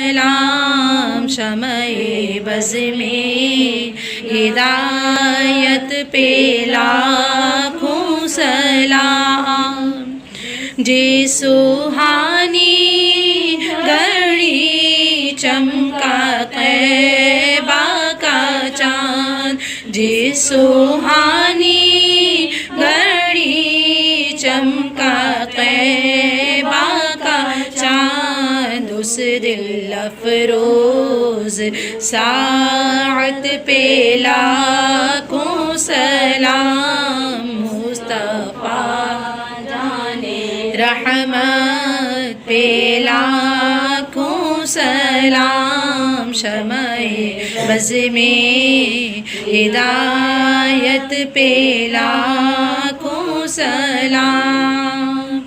سلام شمع بز میں ہدایت پہ لاکھوں سلام جی سہانی گھڑی چمکا طیبہ کا چاند جی سہانی گھڑی چمکا طیبہ کا چاند اس دل افروز ساعت پہ لاکھوں سلام مصطفیٰ رحمت پہ لاکھوں سلام شمع بز میں ہدایت پہ لاکھوں سلام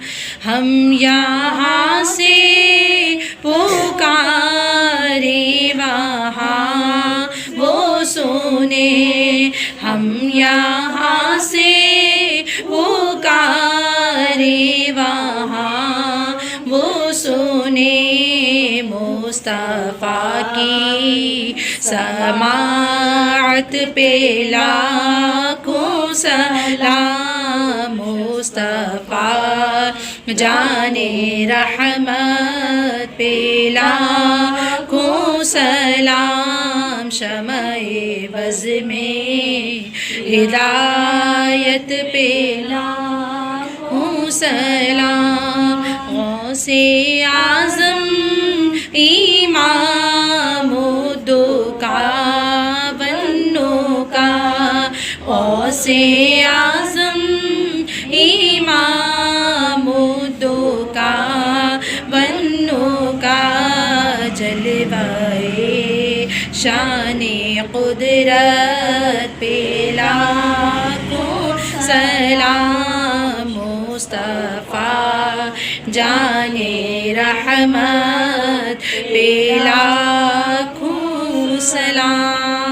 ہم یہاں سے پکارے وہاں وہ سنے ہم یہاں سے پکارے وہاں وہ سنے مصطفیٰ کی سماعت پہ لاکھوں سلام مصطفیٰ جان رحمت پہ لاکھوں سلام شمع بز میں ہدایت پہ لاکھوں سلام غوث اعظم امام الدو کا بنو کا غوث اعظم امام الدو کا بنو کا جلوہ شان قدرت پہ لاکھوں سلام مصطفیٰ جان رحمت پہ لاکھوں سلام